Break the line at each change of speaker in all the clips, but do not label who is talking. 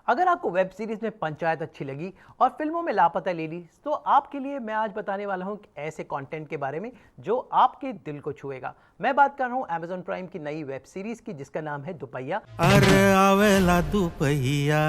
अगर आपको web series में पंचायत अच्छी लगी और फिल्मों में लापता लेडीज, तो आपके लिए मैं आज बताने वाला हूं ऐसे कंटेंट के बारे में जो आपके दिल को छुएगा। मैं बात कर रहा हूं Amazon प्राइम की नई वेब सीरीज की जिसका नाम है दुपहिया,
अरे आवेला दुपहिया,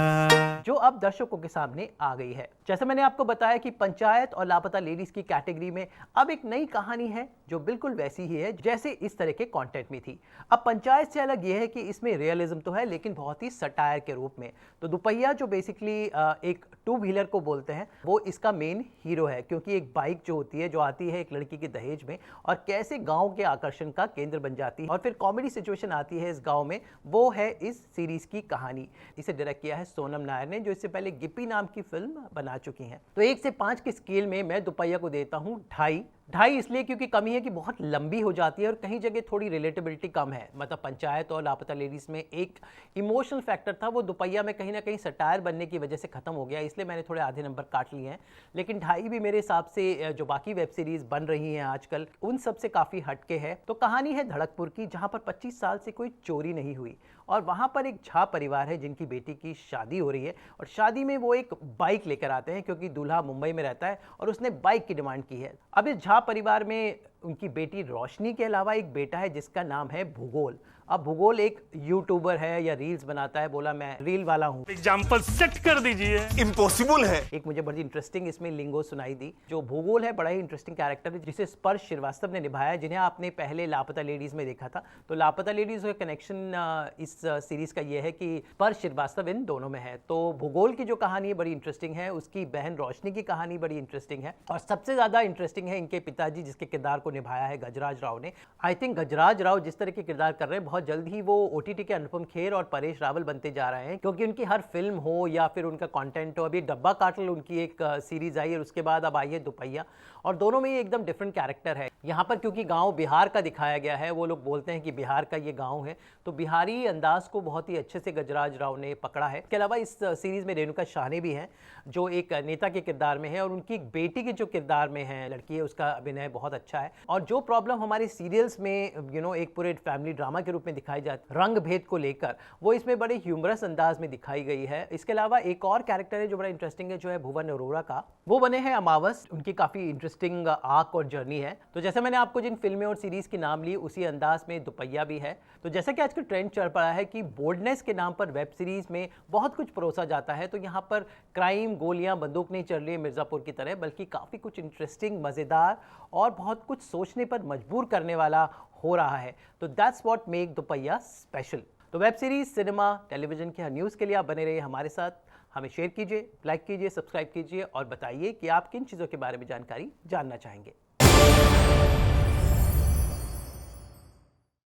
जो अब दर्शकों के सामने आ गई है। जैसे मैंने आपको बताया कि पंचायत और लापता लेडीज की कैटेगरी में अब एक नई कहानी है जो बिल्कुल वैसी ही है जैसे इस तरह के कंटेंट में थी। अब पंचायत से अलग यह है कि इसमें रियलिज्म तो है लेकिन बहुत ही सटायर के रूप में। तो दुपहिया जो बेसिकली एक टू व्हीलर को बोलते हैं, वो इसका मेन हीरो है, क्योंकि एक बाइक जो होती है, जो आती है एक लड़की के दहेज में और कैसे गांव के आकर्षण का केंद्र बन जाती है और फिर कॉमेडी सिचुएशन आती है इस गांव में, वो है इस सीरीज की कहानी। इसे डायरेक्ट किया है सोनम नायर ने, जो इससे पहले गिप्पी नाम की फिल्म बना चुकी हैं। तो 1 से 5 की स्केल में मैं दुपहिया को देता हूँ 2.5 इसलिए क्योंकि कमी है कि बहुत लंबी हो जाती है और कहीं जगह थोड़ी रिलेटेबिलिटी कम है। मतलब पंचायत और लापता लेडीज में एक इमोशनल फैक्टर था, वो दुपहिया में कहीं ना कहीं सटायर बनने की वजह से खत्म हो गया, इसलिए मैंने थोड़े आधे नंबर काट लिए हैं। लेकिन 2.5 भी मेरे हिसाब से जो बाकी वेब सीरीज बन रही हैं आजकल उन सब से काफ़ी हटके है। तो कहानी है धड़कपुर की, जहाँ पर 25 साल से कोई चोरी नहीं हुई और वहाँ पर एक झा परिवार है जिनकी बेटी की शादी हो रही है और शादी में वो एक बाइक लेकर आते हैं क्योंकि दूल्हा मुंबई में रहता है और उसने बाइक की डिमांड की है। अब इस झा परिवार में उनकी बेटी रोशनी के अलावा एक बेटा है जिसका नाम है भूगोल। अब भूगोल एक यूट्यूबर है या रील्स बनाता है, बोला मैं रील वाला हूँ।
एग्जाम्पल सेट कर दीजिए।
इम्पॉसिबल है।
एक मुझे बड़ी इंटरेस्टिंग इसमें लिंगो सुनाई दी। जो भूगोल है बड़ा ही इंटरेस्टिंग कैरेक्टर है जिसे स्पर्श श्रीवास्तव ने निभाया है, जिन्हें आपने पहले लापता लेडीज में देखा था। तो लापता लेडीज का कनेक्शन इस सीरीज का ये है कि स्पर्श श्रीवास्तव इन दोनों में है। तो भूगोल की जो कहानी है बड़ी इंटरेस्टिंग है, उसकी बहन रोशनी की कहानी बड़ी इंटरेस्टिंग है और सबसे ज्यादा इंटरेस्टिंग है इनके पिताजी जिसके किरदार को निभाया है गजराज राव ने। आई थिंक गजराज राव जिस तरह के किरदार कर रहे हैं, बहुत जल्द ही वो ओटीटी के अनुपम खेर और परेश रावल बनते जा रहे हैं, क्योंकि उनकी हर फिल्म हो या फिर उनका कंटेंट हो, अभी डब्बा काटल उनकी एक सीरीज आई है और उसके बाद अब आई है दुपहिया, और दोनों में एकदम डिफरेंट कैरेक्टर है। यहाँ पर क्योंकि गांव बिहार का दिखाया गया है, वो लोग बोलते हैं कि बिहार का ये गांव है, तो बिहारी अंदाज को बहुत ही अच्छे से गजराज राव ने पकड़ा है। इसके अलावा इस सीरीज में रेणुका शाहनी भी है जो एक नेता के किरदार में है और उनकी बेटी के जो किरदार में है लड़की है, उसका अभिनय बहुत अच्छा है। और जो प्रॉब्लम हमारे सीरियल्स में एक पूरे फैमिली ड्रामा के रूप में दिखाई जाती है रंग भेद को लेकर, वो इसमें बड़े ह्यूमरस अंदाज में दिखाई गई है। इसके अलावा एक और कैरेक्टर है जो बड़ा इंटरेस्टिंग है, जो है भुवन अरोरा का, वो बने हैं अमावस। उनकी काफी इंटरेस्टिंग आर्क और जर्नी है। तो जैसे मैंने आपको जिन फिल्में और सीरीज की नाम ली, उसी अंदाज में दुपहिया भी है। तो जैसा कि आजकल ट्रेंड चल पड़ा है कि बोल्डनेस के नाम पर वेब सीरीज में बहुत कुछ परोसा जाता है, तो यहाँ पर क्राइम, गोलियां, बंदूक नहीं चल रही है मिर्जापुर की तरह, बल्कि काफी कुछ इंटरेस्टिंग, मजेदार और बहुत कुछ सोचने पर मजबूर करने वाला हो रहा है। तो दैट्स व्हाट मेक दुपहिया स्पेशल। तो वेब सीरीज, सिनेमा, टेलीविजन के हर न्यूज़ के लिए आप बने रहिए हमारे साथ। हमें शेयर कीजिए, लाइक कीजिए, सब्सक्राइब कीजिए और बताइए कि आप किन चीज़ों के बारे में जानकारी जानना चाहेंगे।